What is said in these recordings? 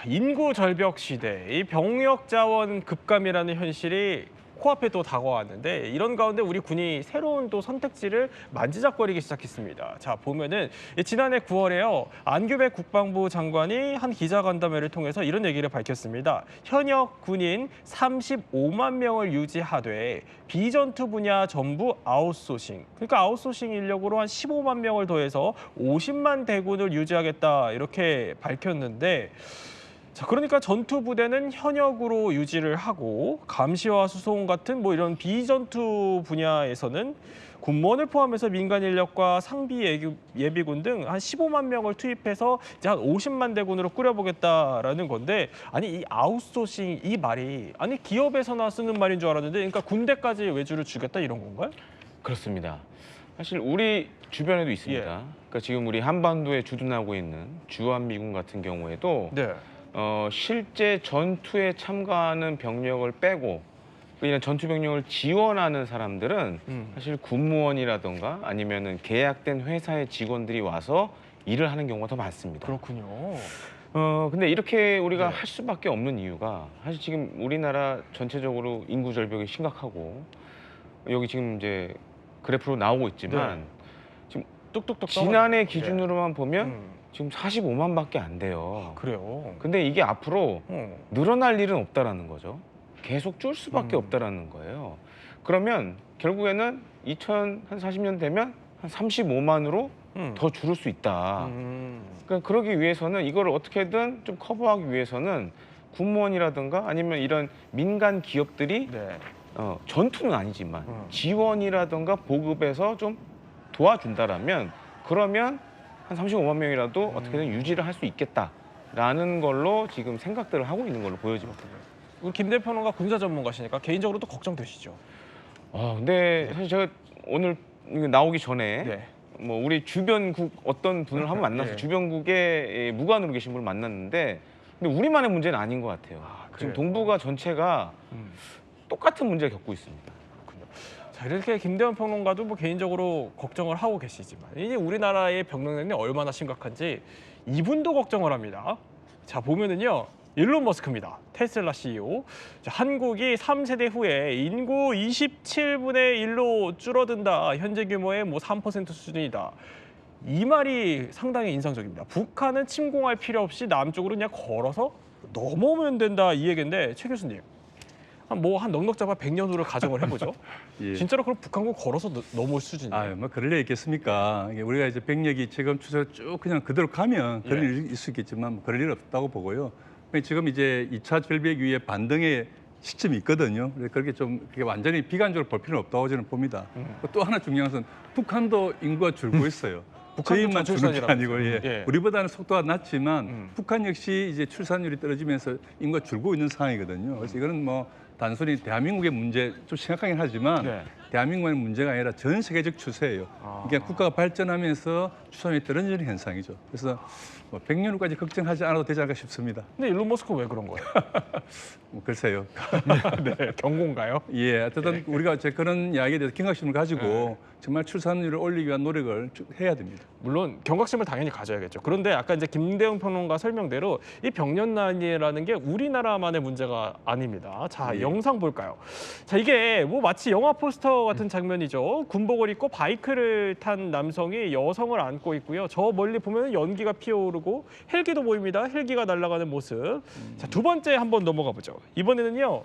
인구 절벽 시대, 이 병력 자원 급감이라는 현실이 코앞에 또 다가왔는데 이런 가운데 우리 군이 새로운 또 선택지를 만지작거리기 시작했습니다. 자, 보면은 지난해 9월에요. 안규백 국방부 장관이 한 기자간담회를 통해서 이런 얘기를 밝혔습니다. 현역 군인 35만 명을 유지하되 비전투 분야 전부 아웃소싱. 그러니까 아웃소싱 인력으로 한 15만 명을 더해서 50만 대군을 유지하겠다 이렇게 밝혔는데 자, 그러니까 전투 부대는 현역으로 유지를 하고 감시와 수송 같은 뭐 이런 비전투 분야에서는 군무원을 포함해서 민간 인력과 상비 예비군 등 한 15만 명을 투입해서 이제 한 50만 대군으로 꾸려보겠다라는 건데 아니 이 아웃소싱 이 말이 아니 기업에서나 쓰는 말인 줄 알았는데 그러니까 군대까지 외주를 주겠다 이런 건가요? 그렇습니다. 사실 우리 주변에도 있습니다. 예. 그러니까 지금 우리 한반도에 주둔하고 있는 주한미군 같은 경우에도 네. 실제 전투에 참가하는 병력을 빼고 이런 전투 병력을 지원하는 사람들은 사실 군무원이라던가 아니면은 계약된 회사의 직원들이 와서 일을 하는 경우가 더 많습니다. 그렇군요. 근데 이렇게 우리가 네. 할 수밖에 없는 이유가 사실 지금 우리나라 전체적으로 인구 절벽이 심각하고 여기 지금 이제 그래프로 나오고 있지만 지금 뚝뚝뚝 지난해 떨어져요. 기준으로만 보면 음. 지금 45만밖에 안 돼요. 그래요. 근데 이게 앞으로 어. 늘어날 일은 없다라는 거죠. 계속 줄 수밖에 음. 없다라는 거예요. 그러면 결국에는 2040년 되면 한 35만으로 더 줄일 수 있다. 그러니까 그러기 위해서는 이걸 어떻게든 좀 커버하기 위해서는 군무원이라든가 아니면 이런 민간 기업들이 네. 전투는 아니지만 지원이라든가 보급에서 좀 도와준다라면 그러면 한 35만 명이라도 어떻게든 유지를 할 수 있겠다라는 걸로 지금 생각들을 하고 있는 걸로 보여집니다. 우리 김 대표가 군사 전문가시니까 개인적으로 또 걱정되시죠? 근데 사실 제가 오늘 이거 나오기 전에 네. 뭐 우리 주변국 어떤 분을 한번 만나서 예. 주변국에 무관으로 계신 분을 만났는데 근데 우리만의 문제는 아닌 것 같아요. 그래요? 지금 동북아 전체가 똑같은 문제를 겪고 있습니다. 자, 이렇게 김대원 평론가도 뭐 개인적으로 걱정을 하고 계시지만 이제 우리나라의 병력난이 얼마나 심각한지 이분도 걱정을 합니다. 자, 보면은요. 일론 머스크입니다. 테슬라 CEO. 자, 한국이 3세대 후에 인구 27분의 1로 줄어든다. 현재 규모의 뭐 3% 수준이다. 이 말이 상당히 인상적입니다. 북한은 침공할 필요 없이 남쪽으로 그냥 걸어서 넘어오면 된다 이 얘기인데 최 교수님. 한 넉넉 잡아 100년 후를 가정을 해보죠. 예. 진짜로 그럼 북한군 걸어서 넘어올 수준이에요. 뭐 그럴 리 있겠습니까? 이게 우리가 이제 병력이 지금 추세로 쭉 그냥 그대로 가면 그럴 일 있을 수 있겠지만 뭐 그럴 일 없다고 보고요. 지금 이제 2차 절벽 위에 반등의 시점이 있거든요. 그래서 그렇게 좀 그게 완전히 비관적으로 볼 필요는 없다고 저는 봅니다. 또 하나 중요한 것은 북한도 인구가 줄고 있어요. 저희만 주는 게 아니고 우리보다는 속도가 낮지만 북한 역시 이제 출산율이 떨어지면서 인구가 줄고 있는 상황이거든요. 그래서 이거는 뭐 단순히 대한민국의 문제 좀 심각하긴 하지만 대한민국의 문제가 아니라 전 세계적 추세예요. 이게 국가가 발전하면서 추산이 떨어지는 현상이죠. 그래서 뭐 100년 후까지 걱정하지 않아도 되지 않을까 싶습니다. 근데 일론 머스크 왜 그런 거예요? 글쎄요. 네, 경고인가요? 어쨌든 우리가 그런 이야기에 대해서 경각심을 가지고 정말 출산율을 올리기 위한 노력을 해야 됩니다. 물론 경각심을 당연히 가져야겠죠. 그런데 아까 이제 김대웅 평론가 설명대로 이 병력난이라는 게 우리나라만의 문제가 아닙니다. 자, 영상 볼까요? 자, 이게 뭐 마치 영화 포스터 같은 장면이죠. 군복을 입고 바이크를 탄 남성이 여성을 안고 있고요. 저 멀리 보면 연기가 피어오르고 헬기도 보입니다. 헬기가 날아가는 모습. 자, 두 번째 한번 넘어가 보죠. 이번에는요.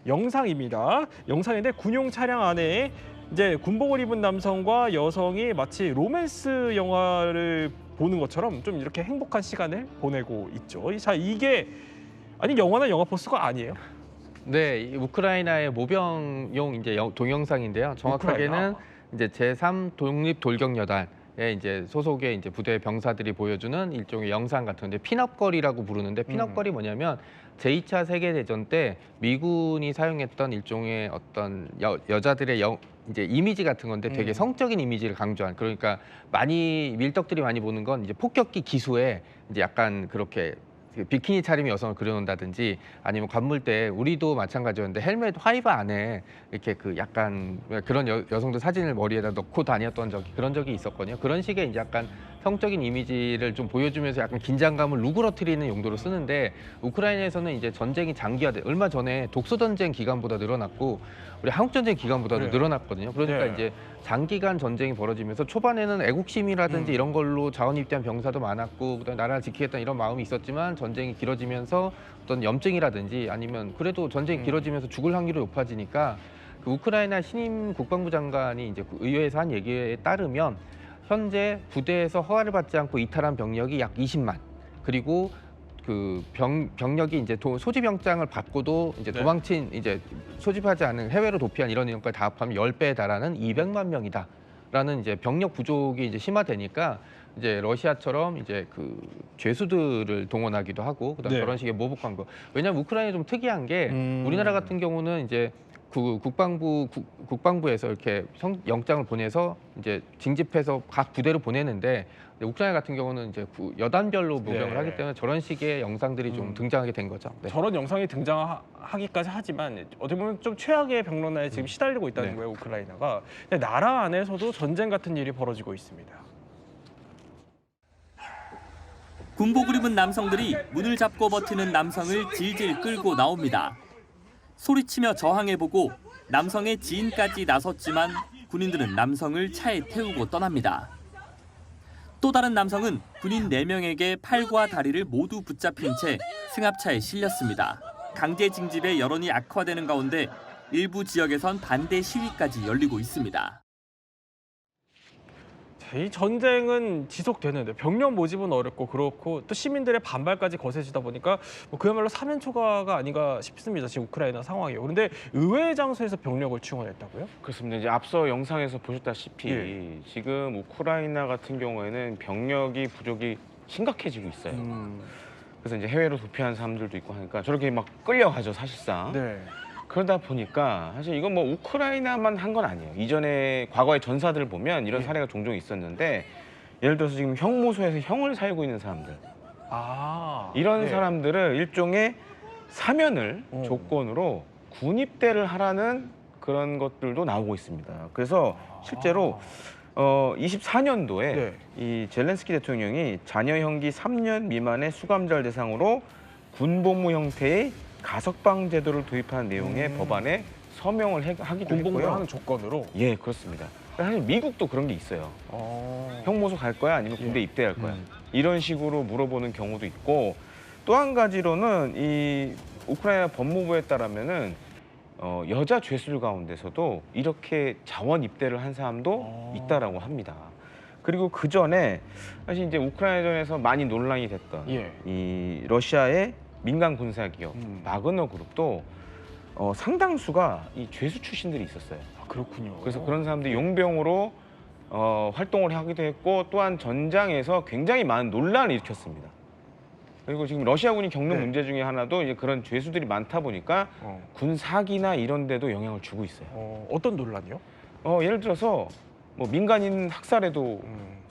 영상입니다. 영상인데 군용 차량 안에 이제 군복을 입은 남성과 여성이 마치 로맨스 영화를 보는 것처럼 좀 이렇게 행복한 시간을 보내고 있죠. 자, 이게 아니 영화나 영화 포스터가 아니에요? 네, 이 우크라이나의 모병용 이제 동영상인데요. 정확하게는 우크라이나? 이제 제3 독립 돌격여단의 이제 소속의 이제 부대 병사들이 보여주는 일종의 영상 같은데 핀업걸이라고 부르는데 핀업걸이 뭐냐면 제2차 세계대전 때 미군이 사용했던 일종의 어떤 여자들의 이제 이미지 같은 건데 되게 성적인 이미지를 강조한 그러니까 밀떡들이 많이 보는 건 이제 폭격기 기수에 이제 약간 그렇게 비키니 차림의 여성을 그려놓는다든지 아니면 관물대 우리도 마찬가지였는데 헬멧 화이버 안에 이렇게 그 약간 그런 여성들 사진을 머리에다 넣고 다녔던 그런 적이 있었거든요. 그런 식의 이제 약간 형적인 이미지를 좀 보여주면서 약간 긴장감을 누그러뜨리는 용도로 쓰는데 우크라이나에서는 이제 전쟁이 장기화돼 얼마 전에 독소 전쟁 기간보다 늘어났고 우리 한국 전쟁 기간보다도 네. 늘어났거든요. 그러니까 네. 이제 장기간 전쟁이 벌어지면서 초반에는 애국심이라든지 이런 걸로 자원 입대한 병사도 많았고 그다음에 나라를 지키겠다는 이런 마음이 있었지만 전쟁이 길어지면서 어떤 염증이라든지 아니면 그래도 전쟁이 길어지면서 죽을 확률이 높아지니까 그 우크라이나 신임 국방부 장관이 이제 의회에서 한 얘기에 따르면 현재 부대에서 허가를 받지 않고 이탈한 병력이 약 20만 그리고 그 병력이 이제 소집영장을 받고도 이제 네. 도망친 이제 소집하지 않은 해외로 도피한 이런 인원까지 다 합하면 10배에 달하는 200만 명이다라는 이제 병력 부족이 이제 심화되니까 이제 러시아처럼 이제 그 죄수들을 동원하기도 하고 그다음 네. 저런 식의 모복 광고. 왜냐하면 우크라이나 좀 특이한 게 우리나라 같은 경우는 이제 그 국방부에서 이렇게 영장을 보내서 이제 징집해서 각 부대로 보내는데 우크라이나 같은 경우는 이제 여단별로 모병을 네. 하기 때문에 저런 식의 영상들이 좀 등장하게 된 거죠. 네. 저런 영상이 등장하기까지 하지만 어떻게 보면 좀 최악의 병로나에 지금 시달리고 있다는 네. 거예요, 우크라이나가. 근데 나라 안에서도 전쟁 같은 일이 벌어지고 있습니다. 군복을 입은 남성들이 문을 잡고 버티는 남성을 질질 끌고 나옵니다. 소리치며 저항해보고 남성의 지인까지 나섰지만 군인들은 남성을 차에 태우고 떠납니다. 또 다른 남성은 군인 4명에게 팔과 다리를 모두 붙잡힌 채 승합차에 실렸습니다. 강제 징집의 여론이 악화되는 가운데 일부 지역에선 반대 시위까지 열리고 있습니다. 이 전쟁은 지속되는데 병력 모집은 어렵고 그렇고 또 시민들의 반발까지 거세지다 보니까 뭐 그야말로 사면초가가 아닌가 싶습니다. 지금 우크라이나 상황이요. 그런데 의외의 장소에서 병력을 충원했다고요? 그렇습니다. 이제 앞서 영상에서 보셨다시피 예. 지금 우크라이나 같은 경우에는 병력이 부족이 심각해지고 있어요. 그래서 이제 해외로 도피한 사람들도 있고 하니까 저렇게 막 끌려가죠, 사실상. 네. 그러다 보니까 사실 이건 뭐 우크라이나만 한 건 아니에요. 이전에 과거의 전사들을 보면 이런 사례가 종종 있었는데 예를 들어서 지금 형무소에서 형을 살고 있는 사람들 이런 네. 사람들을 일종의 사면을 어. 조건으로 군입대를 하라는 그런 것들도 나오고 있습니다. 그래서 실제로 24년도에 네. 이 젤렌스키 대통령이 자녀 형기 3년 미만의 수감자를 대상으로 군복무 형태의 가석방 제도를 도입하는 내용의 법안에 서명을 하기도 군복무를 했고요. 하는 조건으로. 예, 그렇습니다. 사실 미국도 그런 게 있어요. 형무소 갈 거야? 아니면 군대 입대할 거야? 이런 식으로 물어보는 경우도 있고 또 한 가지로는 이 우크라이나 법무부에 따르면은 여자 죄수들 가운데서도 이렇게 자원 입대를 한 사람도 있다라고 합니다. 그리고 그 전에 사실 이제 우크라이나전에서 많이 논란이 됐던 예. 이 러시아의 민간 군사 기업 바그너 그룹도 상당수가 이 죄수 출신들이 있었어요. 아, 그렇군요. 그래서 그런 사람들이 용병으로 활동을 하기도 했고 또한 전장에서 굉장히 많은 논란을 일으켰습니다. 그리고 지금 러시아군이 겪는 네. 문제 중에 하나도 이제 그런 죄수들이 많다 보니까 군 사기나 이런 데도 영향을 주고 있어요. 어떤 논란이요? 예를 들어서 뭐 민간인 학살에도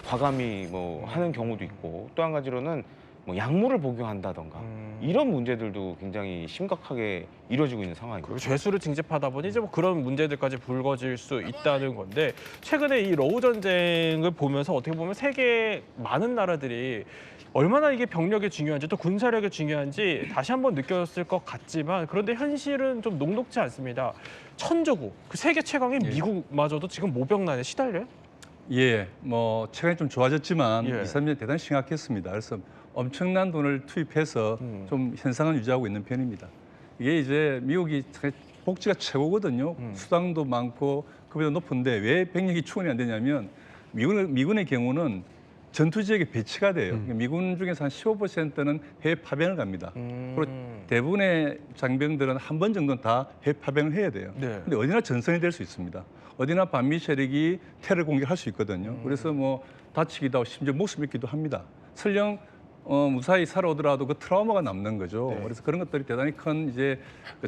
과감히 뭐 하는 경우도 있고 또 한 가지로는 뭐 약물을 복용한다던가 이런 문제들도 굉장히 심각하게 이루어지고 있는 상황입니다. 그리고 죄수를 징집하다 보니 이제 뭐 그런 문제들까지 불거질 수 있다는 건데 최근에 이 러우 전쟁을 보면서 어떻게 보면 세계 많은 나라들이 얼마나 이게 병력이 중요한지 또 군사력이 중요한지 다시 한번 느꼈을 것 같지만 그런데 현실은 좀 녹록지 않습니다. 천조국, 그 세계 최강의 예. 미국마저도 지금 모병난에 시달려요? 예, 뭐 최근에 좀 좋아졌지만 예. 2, 3년 대단히 심각했습니다. 그래서 엄청난 돈을 투입해서 좀 현상을 유지하고 있는 편입니다. 이게 이제 미국이 복지가 최고거든요. 수당도 많고 급여도 높은데 왜 병력이 충원이 안 되냐면 미군의 경우는 전투 지역에 배치가 돼요. 미군 중에서 한 15%는 해외 파병을 갑니다. 그리고 대부분의 장병들은 한 번 정도는 다 해외 파병을 해야 돼요. 네. 근데 어디나 전선이 될 수 있습니다. 어디나 반미 세력이 테러 공격할 수 있거든요. 그래서 뭐 다치기도 하고 심지어 목숨 잃기도 합니다. 설령 무사히 살아오더라도 그 트라우마가 남는 거죠. 네. 그래서 그런 것들이 대단히 큰 이제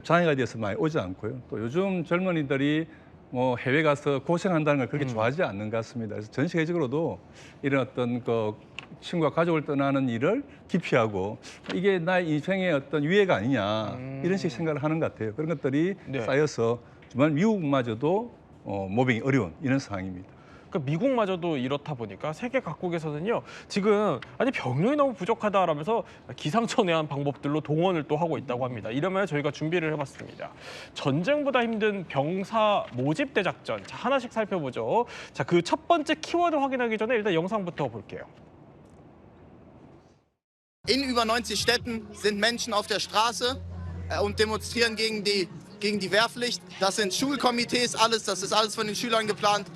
장애가 돼서 많이 오지 않고요. 또 요즘 젊은이들이 뭐 해외 가서 고생한다는 걸 그렇게 좋아하지 않는 것 같습니다. 그래서 전 세계적으로도 이런 어떤 그 친구와 가족을 떠나는 일을 기피하고 이게 나의 인생의 어떤 유해가 아니냐 이런 식의 생각을 하는 것 같아요. 그런 것들이 네. 쌓여서 정말 미국마저도 모병이 어려운 이런 상황입니다. 그러니까 미국마저도 이렇다 보니까 세계 각국에서는요 지금 아니 병력이 너무 부족하다라면서 기상천외한 방법들로 동원을 또 하고 있다고 합니다. 이러면 저희가 준비를 해봤습니다. 전쟁보다 힘든 병사 모집 대작전. 자, 하나씩 살펴보죠. 자, 그 첫 번째 키워드 확인하기 전에 일단 영상부터 볼게요. In über 90 Städten sind Menschen auf der Straße und demonstrieren gegen die Wehrpflicht. Das sind Schulkomitees, das ist alles von den Schülern geplant.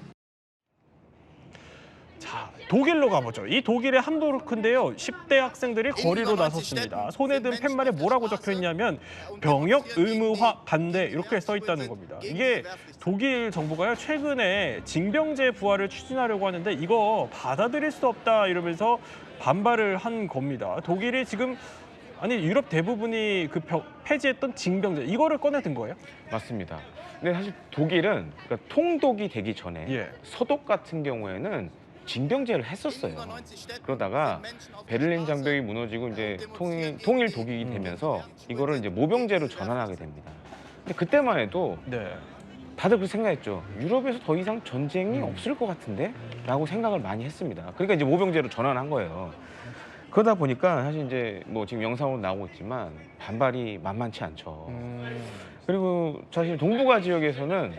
자, 독일로 가보죠. 이 독일의 함부르크인데요. 10대 학생들이 거리로 나섰습니다. 손에 든 팻말에 뭐라고 적혀 있냐면 병역 의무화 반대 이렇게 써 있다는 겁니다. 이게 독일 정부가요 최근에 징병제 부활을 추진하려고 하는데 이거 받아들일 수 없다 이러면서 반발을 한 겁니다. 독일이 지금 아니 유럽 대부분이 그 폐지했던 징병제 이거를 꺼내든 거예요? 맞습니다. 근데 사실 독일은 그러니까 통독이 되기 전에 예. 서독 같은 경우에는 징병제를 했었어요. 그러다가 베를린 장벽이 무너지고 이제 통일 독일이 되면서 이거를 이제 모병제로 전환하게 됩니다. 근데 그때만 해도 네. 다들 그렇게 생각했죠. 유럽에서 더 이상 전쟁이 없을 것 같은데? 라고 생각을 많이 했습니다. 그러니까 이제 모병제로 전환한 거예요. 그러다 보니까 사실 이제 뭐 지금 영상으로 나오고 있지만 반발이 만만치 않죠. 그리고 사실 동북아 지역에서는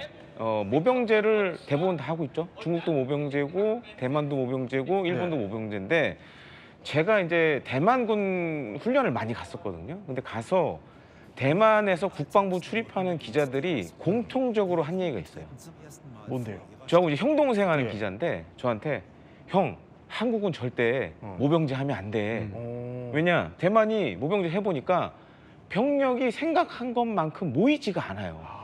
모병제를 대부분 다 하고 있죠. 중국도 모병제고 대만도 모병제고 일본도 모병제인데 제가 이제 대만군 훈련을 많이 갔었거든요. 근데 가서 대만에서 국방부 출입하는 기자들이 공통적으로 한 얘기가 있어요. 뭔데요? 저하고 이제 형 동생 하는 예. 기자인데 저한테 형 한국은 절대 모병제 하면 안 돼. 왜냐 대만이 모병제 해보니까 병력이 생각한 것만큼 모이지가 않아요.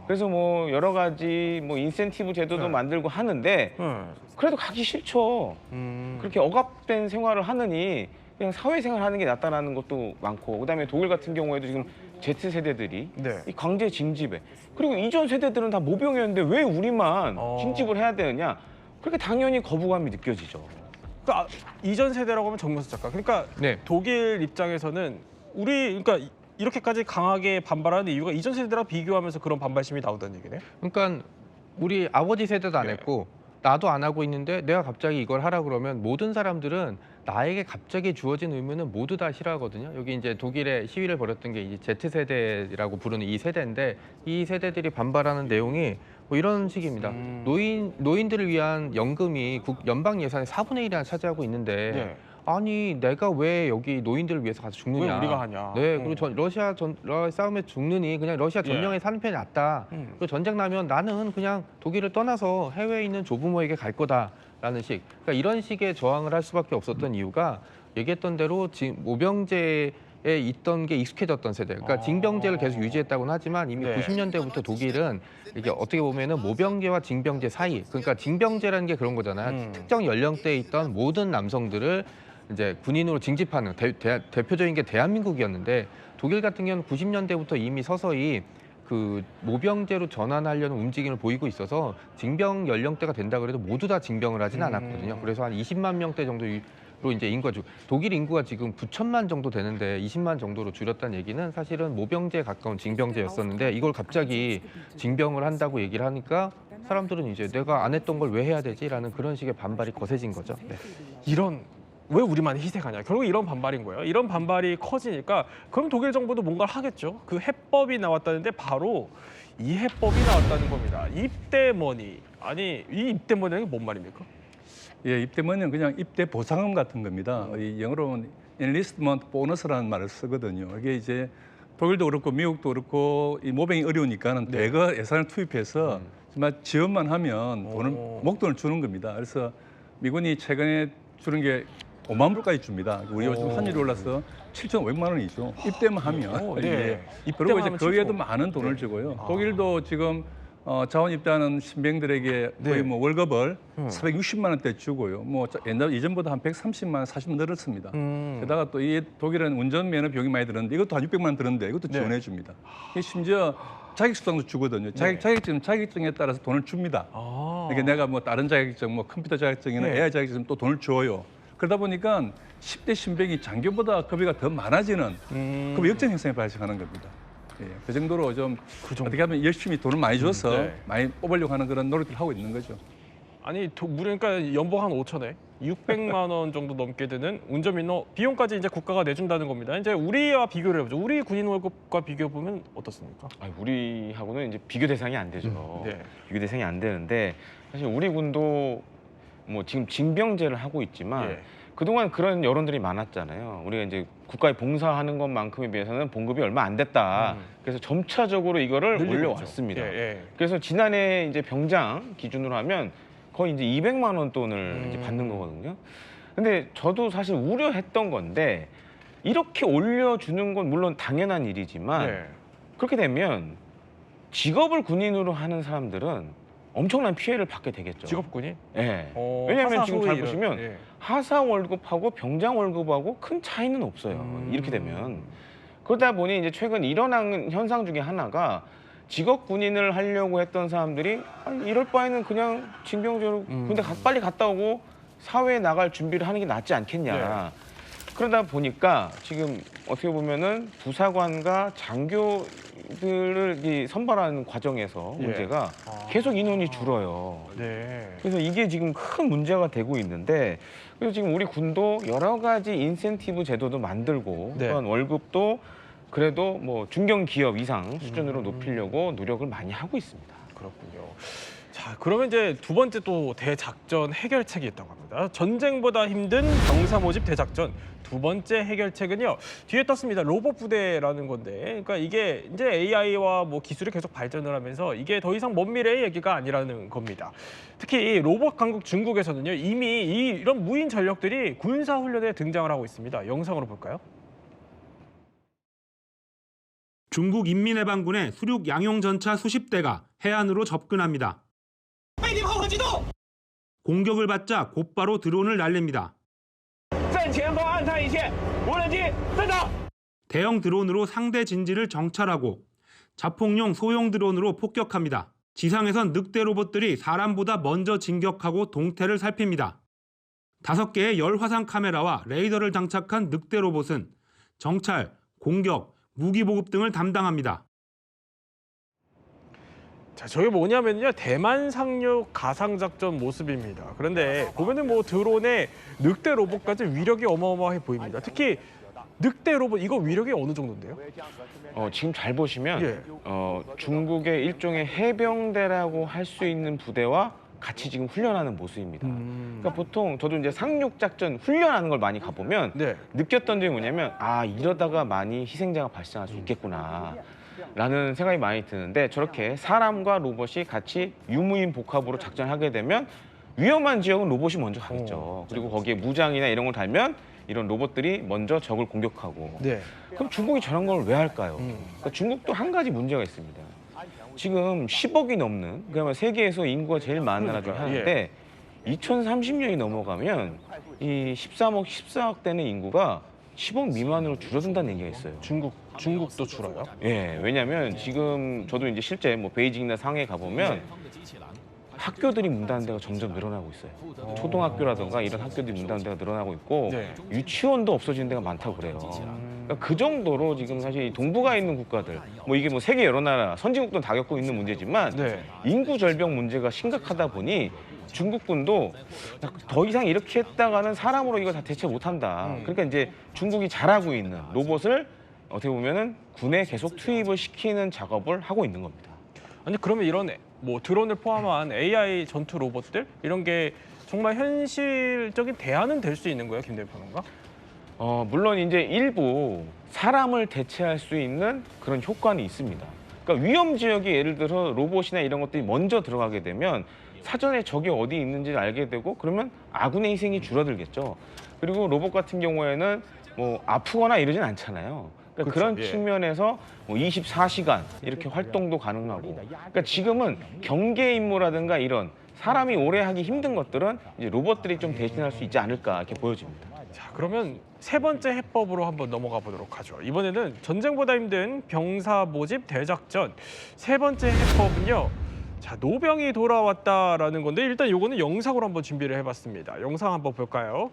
그래서 뭐 여러 가지 뭐 인센티브 제도도 만들고 하는데 그래도 가기 싫죠. 그렇게 억압된 생활을 하느니 그냥 사회생활 하는 게 낫다라는 것도 많고 그다음에 독일 같은 경우에도 지금 Z세대들이 이 강제 징집에 그리고 이전 세대들은 다 모병이었는데 왜 우리만 징집을 해야 되느냐 그렇게 당연히 거부감이 느껴지죠. 그러니까 이전 세대라고 하면 정명수 작가. 그러니까 네. 독일 입장에서는 그러니까 이렇게까지 강하게 반발하는 이유가 이전 세대랑 비교하면서 그런 반발심이 나온다는 얘기네. 그러니까 우리 아버지 세대도 안 했고 나도 안 하고 있는데 내가 갑자기 이걸 하라 그러면 모든 사람들은 나에게 갑자기 주어진 의무는 모두 다 싫어하거든요. 여기 이제 독일에 시위를 벌였던 게 이제 Z세대라고 부르는 이 세대인데 이 세대들이 반발하는 내용이 뭐 이런 식입니다. 노인들을 위한 연금이 연방 예산의 4분의 1이나 차지하고 있는데 아니 내가 왜 여기 노인들을 위해서 가서 죽느냐? 왜 우리가 하냐? 네, 그리고 러시아 싸움에 죽느니 그냥 러시아 전령에 사는 편이 낫다. 그리고 전쟁 나면 나는 그냥 독일을 떠나서 해외에 있는 조부모에게 갈 거다라는 식. 그러니까 이런 식의 저항을 할 수밖에 없었던 이유가 얘기했던 대로 지금 모병제에 있던 게 익숙해졌던 세대. 그러니까 징병제를 계속 유지했다고는 하지만 이미 90년대부터 독일은 이게 어떻게 보면은 모병제와 징병제 사이. 그러니까 징병제라는 게 그런 거잖아요. 특정 연령대에 있던 모든 남성들을 이제 군인으로 징집하는 대표적인 게 대한민국이었는데 독일 같은 경우는 90년대부터 이미 서서히 그 모병제로 전환하려는 움직임을 보이고 있어서 징병 연령대가 된다 그래도 모두 다 징병을 하진 않았거든요. 그래서 한 20만 명대 정도로 이제 인구가 독일 인구가 지금 9천만 정도 되는데 20만 정도로 줄였다는 얘기는 사실은 모병제에 가까운 징병제였었는데 이걸 갑자기 징병을 한다고 얘기를 하니까 사람들은 이제 내가 안 했던 걸 왜 해야 되지라는 그런 식의 반발이 거세진 거죠. 네. 왜 우리만 희생하냐? 결국 이런 반발인 거예요. 이런 반발이 커지니까 그럼 독일 정부도 뭔가를 하겠죠. 그 해법이 나왔다는데 바로 이 해법이 나왔다는 겁니다. 입대머니. 아니 이 입대머니는 뭔 말입니까? 예, 입대머니는 그냥 입대 보상금 같은 겁니다. 이 영어로는 enlistment bonus라는 말을 쓰거든요. 이게 이제 독일도 그렇고 미국도 그렇고 이 모병이 어려우니까는 대거 예산을 투입해서 정말 지원만 하면 목돈을 주는 겁니다. 그래서 미군이 최근에 주는 게 5만 불까지 줍니다. 우리 요즘 환율이 올라서 7,500만 원이죠. 입대만 하면. 그리고 이제 그 외에도 많은 돈을 주고요. 독일도 지금 자원 입대하는 신병들에게 거의 뭐 월급을 460만 원대 주고요. 뭐 이전보다 한 130만 원, 40만 원 늘었습니다. 게다가 또 이 독일은 운전면허 비용이 많이 드는데 이것도 한 600만 원 드는데 이것도 지원해 줍니다. 심지어 자격수당도 주거든요. 자격증에 따라서 돈을 줍니다. 그러니까 내가 뭐 다른 자격증, 뭐 컴퓨터 자격증이나 AI 자격증 또 돈을 줘요. 그러다 보니까 10대 신병이 장교보다 급여가 더 많아지는 그 역전 현상이 발생하는 겁니다. 예, 그 정도로 좀 어떻게 하면 열심히 돈을 많이 줘서 많이 뽑으려고 하는 그런 노력을 하고 있는 거죠. 아니 그러니까 연봉 한 5천에 600만 원 정도 넘게 드는 운전면허 비용까지 이제 국가가 내준다는 겁니다. 이제 우리와 비교를 해보죠. 우리 군인 월급과 비교해 보면 어떻습니까? 우리하고는 이제 비교 대상이 안 되죠. 네. 비교 대상이 안 되는데 사실 우리 군도 뭐 지금 징병제를 하고 있지만 예. 그동안 그런 여론들이 많았잖아요. 우리가 이제 국가에 봉사하는 것만큼에 비해서는 봉급이 얼마 안 됐다. 그래서 점차적으로 이거를 늘리고 올려왔습니다. 있죠. 예. 그래서 지난해 이제 병장 기준으로 하면 거의 이제 200만 원 돈을 이제 받는 거거든요. 근데 저도 사실 우려했던 건데 이렇게 올려주는 건 물론 당연한 일이지만 네. 그렇게 되면 직업을 군인으로 하는 사람들은 엄청난 피해를 받게 되겠죠. 직업군이? 예. 왜냐하면 지금 잘 보시면 예. 하사 월급하고 병장 월급하고 큰 차이는 없어요. 이렇게 되면. 그러다 보니 이제 최근 일어난 현상 중에 하나가 직업 군인을 하려고 했던 사람들이 아니, 이럴 바에는 그냥 징병제로 군대 빨리 갔다 오고 사회에 나갈 준비를 하는 게 낫지 않겠냐. 그러다 보니까 지금 어떻게 보면은 부사관과 장교들을 이 선발하는 과정에서 예. 문제가 계속 인원이 줄어요. 네. 그래서 이게 지금 큰 문제가 되고 있는데 그래서 지금 우리 군도 여러 가지 인센티브 제도도 만들고 네. 또한 월급도 그래도 뭐 중견 기업 이상 수준으로 높이려고 노력을 많이 하고 있습니다. 그렇군요. 자, 그러면 이제 두 번째 또 대작전 해결책이 있다고 합니다. 전쟁보다 힘든 병사 모집 대작전. 두 번째 해결책은요. 뒤에 떴습니다. 로봇 부대라는 건데. 그러니까 이게 이제 AI와 뭐 기술이 계속 발전을 하면서 이게 더 이상 먼 미래의 얘기가 아니라는 겁니다. 특히 이 로봇 강국 중국에서는요. 이미 이런 무인 전력들이 군사 훈련에 등장을 하고 있습니다. 영상으로 볼까요? 중국 인민해방군의 수륙 양용 전차 수십 대가 해안으로 접근합니다. 공격을 받자 곧바로 드론을 날립니다. 대형 드론으로 상대 진지를 정찰하고 자폭용 소형 드론으로 폭격합니다. 지상에선 늑대 로봇들이 사람보다 먼저 진격하고 동태를 살핍니다. 5개의 열화상 카메라와 레이더를 장착한 늑대 로봇은 정찰, 공격, 무기 보급 등을 담당합니다. 자, 저게 뭐냐면요. 대만 상륙 가상 작전 모습입니다. 그런데 보면은 뭐 드론에 늑대 로봇까지 위력이 어마어마해 보입니다. 특히 늑대 로봇 이거 위력이 어느 정도인데요? 지금 잘 보시면 예. 중국의 일종의 해병대라고 할 수 있는 부대와 같이 지금 훈련하는 모습입니다. 그러니까 보통 저도 이제 상륙 작전 훈련하는 걸 많이 가보면 네. 느꼈던 점이 뭐냐면 이러다가 많이 희생자가 발생할 수 있겠구나. 라는 생각이 많이 드는데 저렇게 사람과 로봇이 같이 유무인 복합으로 작전하게 되면 위험한 지역은 로봇이 먼저 가겠죠. 그리고 거기에 무장이나 이런 걸 달면 이런 로봇들이 먼저 적을 공격하고. 네. 그럼 중국이 저런 걸 왜 할까요? 그러니까 중국도 한 가지 문제가 있습니다. 지금 10억이 넘는, 그러면 세계에서 인구가 제일 많은 나라 중에 하나인데 2030년이 넘어가면 이 13억, 14억 되는 인구가 10억 미만으로 줄어든다는 얘기가 있어요. 중국도 줄어요? 예, 왜냐하면 지금 저도 이제 실제 뭐 베이징이나 상해 가보면 학교들이 문 닫는 데가 점점 늘어나고 있어요. 초등학교라든가 이런 학교들이 문 닫는 데가 늘어나고 있고 네. 유치원도 없어지는 데가 많다고 그래요. 그러니까 그 정도로 지금 사실 동북아에 있는 국가들, 뭐 이게 뭐 세계 여러 나라, 선진국도 다 겪고 있는 문제지만 네. 인구 절벽 문제가 심각하다 보니 중국군도 더 이상 이렇게 했다가는 사람으로 이거 다 대체 못한다. 그러니까 이제 중국이 잘하고 있는 로봇을 어떻게 보면은 군에 계속 투입을 시키는 작업을 하고 있는 겁니다. 아니 그러면 이런 뭐 드론을 포함한 AI 전투 로봇들 이런 게 정말 현실적인 대안은 될 수 있는 거예요, 김 대표님과? 물론 이제 일부 사람을 대체할 수 있는 그런 효과는 있습니다. 그러니까 위험 지역에 예를 들어 로봇이나 이런 것들이 먼저 들어가게 되면 사전에 적이 어디 있는지를 알게 되고 그러면 아군의 희생이 줄어들겠죠. 그리고 로봇 같은 경우에는 뭐 아프거나 이러진 않잖아요. 그러니까 그렇죠. 그런 예. 측면에서 뭐 24시간 이렇게 활동도 가능하고. 그러니까 지금은 경계 임무라든가 이런 사람이 오래 하기 힘든 것들은 이제 로봇들이 좀 대신할 수 있지 않을까 이렇게 보여집니다. 자, 그러면 세 번째 해법으로 한번 넘어가 보도록 하죠. 이번에는 전쟁보다 힘든 병사 모집 대작전. 세 번째 해법은요. 자, 노병이 돌아왔다라는 건데 일단 요거는 영상으로 한번 준비를 해봤습니다. 영상 한번 볼까요?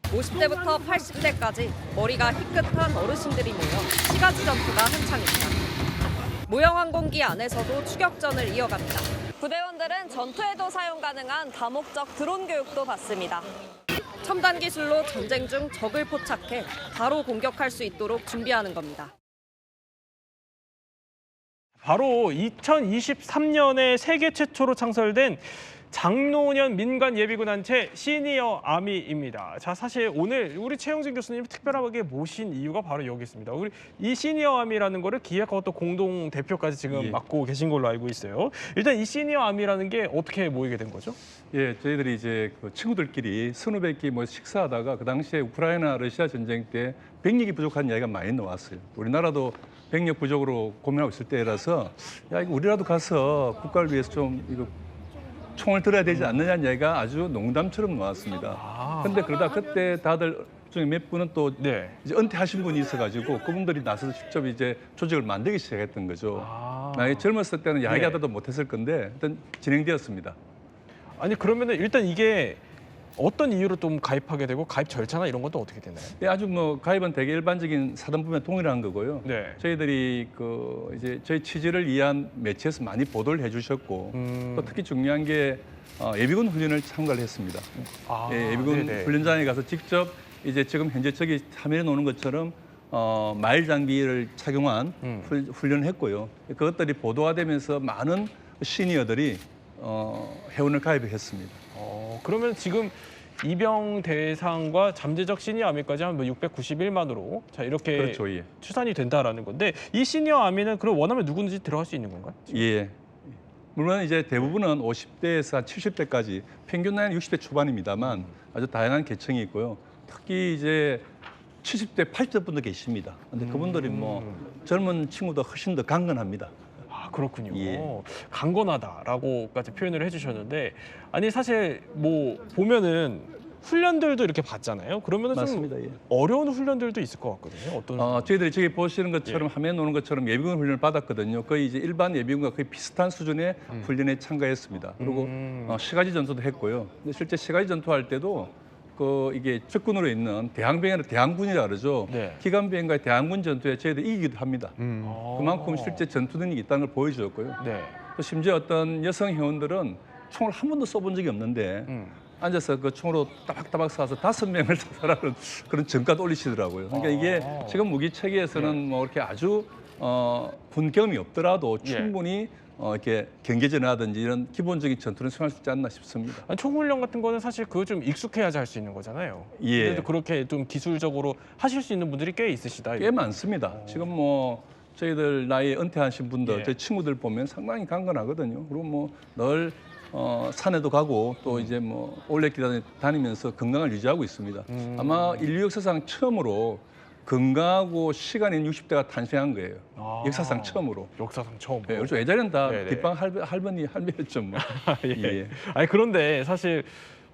50대부터 80대까지 머리가 희끗한 어르신들이 모여 시가지 전투가 한창입니다. 모형 항공기 안에서도 추격전을 이어갑니다. 부대원 소용들은 전투에도 사용 가능한 다목적 드론 교육도 받습니다. 첨단 기술로 전쟁 중 적을 포착해 바로 공격할 수 있도록 준비하는 겁니다. 바로 2023년에 세계 최초로 창설된 장노년 민간 예비군 단체 시니어 아미입니다. 자, 사실 오늘 우리 최영진 교수님 특별하게 모신 이유가 바로 여기 있습니다. 우리 이 시니어 아미라는 거를 기획하고 또 공동 대표까지 지금 예. 맡고 계신 걸로 알고 있어요. 일단 이 시니어 아미라는 게 어떻게 모이게 된 거죠? 예, 저희들이 이제 그 친구들끼리 서너 백끼 뭐 식사하다가 그 당시에 우크라이나 러시아 전쟁 때 병력이 부족한 이야기가 많이 나왔어요. 우리나라도 병력 부족으로 고민하고 있을 때라서 야, 이거 우리라도 가서 국가를 위해서 좀 이거 총을 들어야 되지 않느냐는 얘기가 아주 농담처럼 나왔습니다. 근데 그러다 그때 다들 중에 몇 분은 또 네. 이제 은퇴하신 분이 있어가지고 그분들이 나서서 직접 이제 조직을 만들기 시작했던 거죠. 나이 젊었을 때는 이야기하다도 못했을 건데 일단 진행되었습니다. 아니 그러면은 일단 이게 어떤 이유로 좀 가입하게 되고 가입 절차나 이런 것도 어떻게 되나요? 예, 아주 뭐 가입은 되게 일반적인 사단법에 동일한 거고요. 네. 저희들이 그 이제 저희 취지를 이해한 매체에서 많이 보도를 해주셨고 또 특히 중요한 게 예비군 훈련을 참가를 했습니다. 예, 예비군 네네. 훈련장에 가서 직접 이제 지금 현재 저기 화면에 놓는 것처럼 마일 장비를 착용한 훈련을 했고요. 그것들이 보도가 되면서 많은 시니어들이 회원을 가입했습니다. 그러면 지금 입영 대상과 잠재적 시니어 아미까지 하면 691만으로 자 이렇게 그렇죠, 예. 추산이 된다라는 건데 이 시니어 아미는 그럼 원하면 누구든지 들어갈 수 있는 건가요? 예. 물론 이제 대부분은 50대에서 한 70대까지 평균 나이는 60대 초반입니다만 아주 다양한 계층이 있고요. 특히 이제 70대, 80대 분도 계십니다. 근데 그분들이 뭐 젊은 친구도 훨씬 더 강건합니다. 그렇군요. 예. 강건하다라고까지 표현을 해주셨는데 아니 사실 뭐 보면은 훈련들도 이렇게 받잖아요. 그러면은 맞습니다. 좀 예. 어려운 훈련들도 있을 것 같거든요. 어떤? 저희들이 저기 보시는 것처럼 화면에 놓는 것처럼 예비군 훈련을 받았거든요. 거의 이제 일반 예비군과 거의 비슷한 수준의 훈련에 참가했습니다. 그리고 시가지 전투도 했고요. 근데 실제 시가지 전투할 때도 이게 적군으로 있는 대항병이나 대항군이라 그러죠. 네. 기관병과의 대항군 전투에 저희들 이기기도 합니다. 그만큼 실제 전투 능력이 있다는 걸 보여주었고요. 네. 또 심지어 어떤 여성 회원들은 총을 한 번도 써본 적이 없는데 앉아서 그 총으로 따박따박 쏴서 5명을 사살하는 그런 전까지 올리시더라고요. 그러니까 이게 지금 무기 체계에서는 뭐 이렇게 아주 군 경험이 없더라도 충분히 이렇게 경계전이라든지 이런 기본적인 전투는 수행할 수 있지 않나 싶습니다. 아니, 총훈련 같은 거는 사실 그거 좀 익숙해야지 할 수 있는 거잖아요. 예. 그래도 그렇게 좀 기술적으로 하실 수 있는 분들이 꽤 있으시다. 꽤 많습니다. 지금 뭐 저희들 나이에 은퇴하신 분들, 예. 저희 친구들 보면 상당히 강건하거든요. 그리고 뭐 늘 산에도 가고 또 이제 뭐 올레길 다니면서 건강을 유지하고 있습니다. 아마 인류 역사상 처음으로 건강하고 시간 있는 60대가 탄생한 거예요. 역사상 처음으로. 역사상 처음. 예, 그렇죠. 예전에는 다 네네. 뒷방 할머니 할매였죠. 뭐. 예. 예. 아니 그런데 사실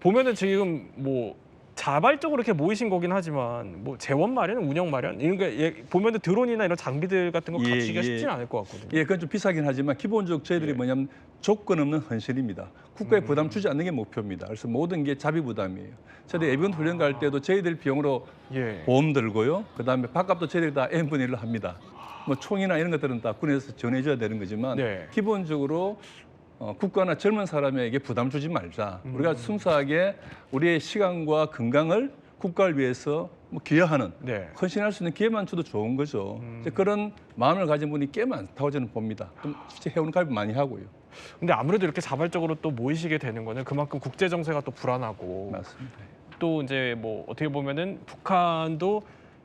보면은 지금 뭐 자발적으로 이렇게 모이신 거긴 하지만 뭐 재원 마련, 운영 마련 이런 게 보면은 드론이나 이런 장비들 같은 거 예, 갖추기가 예. 쉽지는 않을 것 같거든요. 예, 그건 좀 비싸긴 하지만 기본적으로 저희들이 뭐냐면 조건 없는 헌신입니다. 국가에 부담 주지 않는 게 목표입니다. 그래서 모든 게 자비 부담이에요. 저희들 예비군 훈련 갈 때도 저희들 비용으로 예. 보험 들고요. 그다음에 밥값도 저희들이 다 n분의 1로 합니다. 뭐 총이나 이런 것들은 다 군에서 전해줘야 되는 거지만 네. 기본적으로 국가나 젊은 사람에게 부담 주지 말자. 우리가 순수하게 우리의 시간과 건강을 국가를 위해서 뭐 기여하는 네. 헌신할 수 있는 기회만 줘도 좋은 거죠. 이제 그런 마음을 가진 분이 꽤 많다고 저는 봅니다. 좀 실제 회원 가입 많이 하고요. 근데 아무래도 이렇게 자발적으로 또 모이시게 되는 거는 그만큼 국제 정세가 또 불안하고 맞습니다. 또 이제 뭐 어떻게 보면은 북한도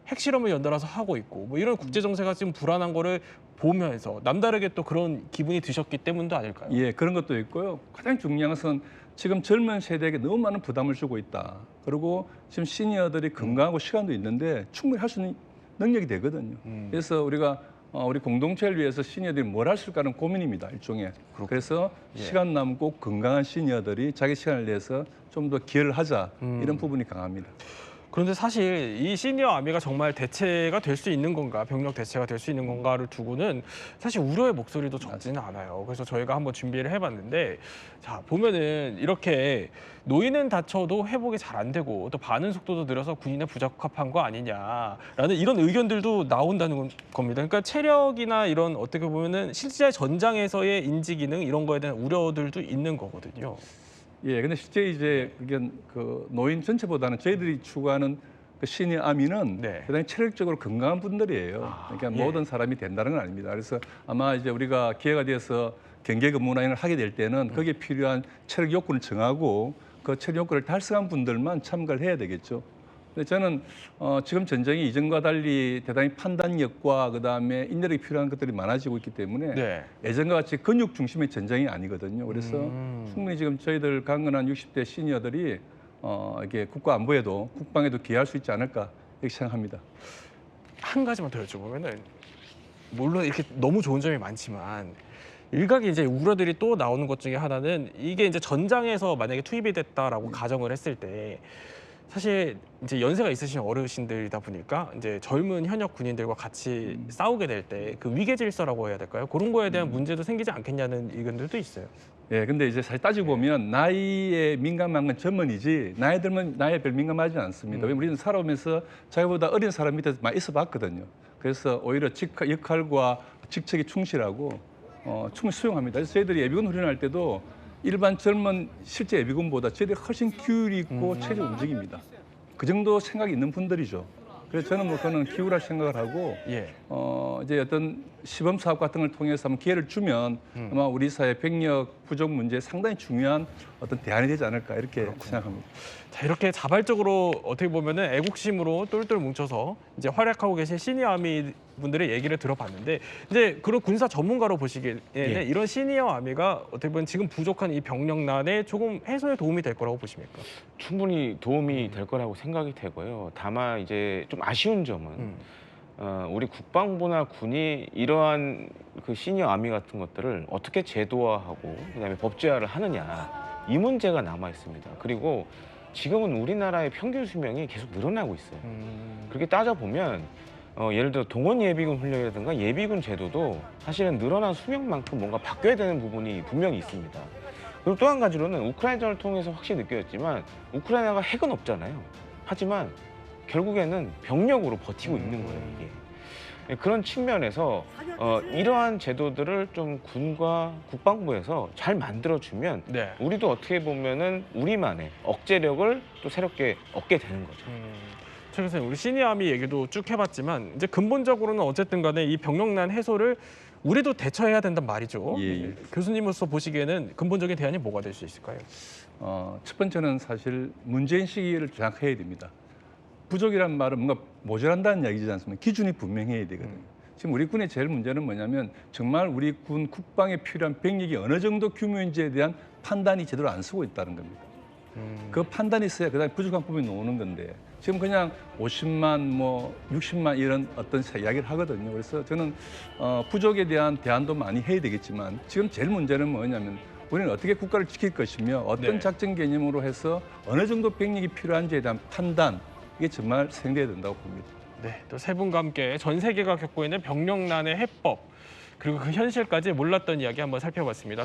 핵실험을 연달아서 하고 있고 뭐 이런 국제 정세가 지금 불안한 거를 보면서 남다르게 또 그런 기분이 드셨기 때문도 아닐까요? 예, 그런 것도 있고요. 가장 중요한 것은 지금 젊은 세대에게 너무 많은 부담을 주고 있다. 그리고 지금 시니어들이 건강하고 시간도 있는데 충분히 할 수 있는 능력이 되거든요. 그래서 우리가 우리 공동체를 위해서 시니어들이 뭘 할 수 있을까는 고민입니다. 일종의. 그래서 시간 남고 건강한 시니어들이 자기 시간을 내서 좀 더 기여를 하자. 이런 부분이 강합니다. 그런데 사실 이 시니어 아미가 정말 대체가 될 수 있는 건가, 병력 대체가 될 수 있는 건가를 두고는 사실 우려의 목소리도 적지는 않아요. 그래서 저희가 한번 준비를 해봤는데, 자 보면은 이렇게 노인은 다쳐도 회복이 잘 안 되고 또 반응 속도도 느려서 군인에 부적합한 거 아니냐라는 이런 의견들도 나온다는 겁니다. 그러니까 체력이나 이런 어떻게 보면은 실제 전장에서의 인지 기능 이런 거에 대한 우려들도 있는 거거든요. 예, 근데 실제 이제 그게 그 노인 전체보다는 저희들이 추구하는 그 시니어 아미는 네. 대단히 체력적으로 건강한 분들이에요. 그러니까 예. 모든 사람이 된다는 건 아닙니다. 그래서 아마 이제 우리가 기회가 돼서 경계 근무나 이런 걸 하게 될 때는 거기에 필요한 체력 요건을 정하고 그 체력 요건을 달성한 분들만 참가를 해야 되겠죠. 근데 저는 지금 전쟁이 이전과 달리 대단히 판단력과 그다음에 인내력이 필요한 것들이 많아지고 있기 때문에 네. 예전과 같이 근육 중심의 전쟁이 아니거든요. 그래서 충분히 지금 저희들 강건한 60대 시니어들이 이게 국가 안보에도 국방에도 기여할 수 있지 않을까 이렇게 생각합니다. 한 가지만 더 여쭤보면은 물론 이렇게 너무 좋은 점이 많지만 일각의 이제 우려들이 또 나오는 것 중에 하나는 이게 이제 전장에서 만약에 투입이 됐다라고 가정을 했을 때 사실 이제 연세가 있으신 어르신들이다 보니까 이제 젊은 현역 군인들과 같이 싸우게 될 때 그 위계 질서라고 해야 될까요? 그런 거에 대한 문제도 생기지 않겠냐는 의견들도 있어요. 예, 근데 이제 사실 따지고 보면 나이에 민감한 건 전문이지 나이 들면 나이에 별 민감하지 않습니다. 왜냐면 우리는 살아오면서 자기보다 어린 사람 밑에서 많이 있어봤거든요. 그래서 오히려 역할과 직책에 충실하고 충분히 수용합니다. 그래서 저희들이 예비군 훈련할 때도 일반 젊은 실제 예비군보다 저희들이 훨씬 규율이 있고 체력 움직입니다. 그 정도 생각이 있는 분들이죠. 그래서 저는 뭐 그거는 기울할 생각을 하고 예. 이제 어떤 시범 사업 같은 걸 통해서 한번 기회를 주면 아마 우리 사회 병력 부족 문제에 상당히 중요한 어떤 대안이 되지 않을까 이렇게 생각합니다. 자, 이렇게 자발적으로 어떻게 보면은 애국심으로 똘똘 뭉쳐서 이제 활약하고 계신 시니어 아미 분들의 얘기를 들어봤는데 이제 그런 군사 전문가로 보시기에는 이런 시니어 아미가 어떻게 보면 지금 부족한 이 병력난에 조금 해소에 도움이 될 거라고 보십니까? 충분히 도움이 될 거라고 생각이 되고요. 다만 이제 좀 아쉬운 점은 우리 국방부나 군이 이러한 그 시니어 아미 같은 것들을 어떻게 제도화하고 그다음에 법제화를 하느냐 이 문제가 남아 있습니다. 그리고 지금은 우리나라의 평균 수명이 계속 늘어나고 있어요. 그렇게 따져보면 예를 들어 동원 예비군 훈련이라든가 예비군 제도도 사실은 늘어난 수명만큼 뭔가 바뀌어야 되는 부분이 분명히 있습니다. 그리고 또 한 가지로는 우크라이나전을 통해서 확실히 느껴졌지만 우크라이나가 핵은 없잖아요. 하지만 결국에는 병력으로 버티고 있는 거예요, 이게. 그런 측면에서 이러한 제도들을 좀 군과 국방부에서 잘 만들어주면 네. 우리도 어떻게 보면은 우리만의 억제력을 또 새롭게 얻게 되는 거죠. 최 교수님, 우리 시니어 아미 얘기도 쭉 해봤지만 이제 근본적으로는 어쨌든 간에 이 병력난 해소를 우리도 대처해야 된단 말이죠. 예. 교수님으로서 보시기에는 근본적인 대안이 뭐가 될 수 있을까요? 첫 번째는 사실 문재인 시기를 정확해야 됩니다. 부족이란 말은 뭔가 모자란다는 이야기지 않습니까? 기준이 분명해야 되거든요. 지금 우리 군의 제일 문제는 뭐냐면 정말 우리 군 국방에 필요한 병력이 어느 정도 규모인지에 대한 판단이 제대로 안 쓰고 있다는 겁니다. 그 판단이 있어야 그다음에 부족한 부분이 나오는 건데 지금 그냥 50만, 뭐 60만 이런 어떤 이야기를 하거든요. 그래서 저는 부족에 대한 대안도 많이 해야 되겠지만 지금 제일 문제는 뭐냐면 우리는 어떻게 국가를 지킬 것이며 어떤 네. 작전 개념으로 해서 어느 정도 병력이 필요한지에 대한 판단 이게 정말 생겨야 된다고 봅니다. 네, 또 세 분과 함께 전 세계가 겪고 있는 병력난의 해법 그리고 그 현실까지 몰랐던 이야기 한번 살펴봤습니다.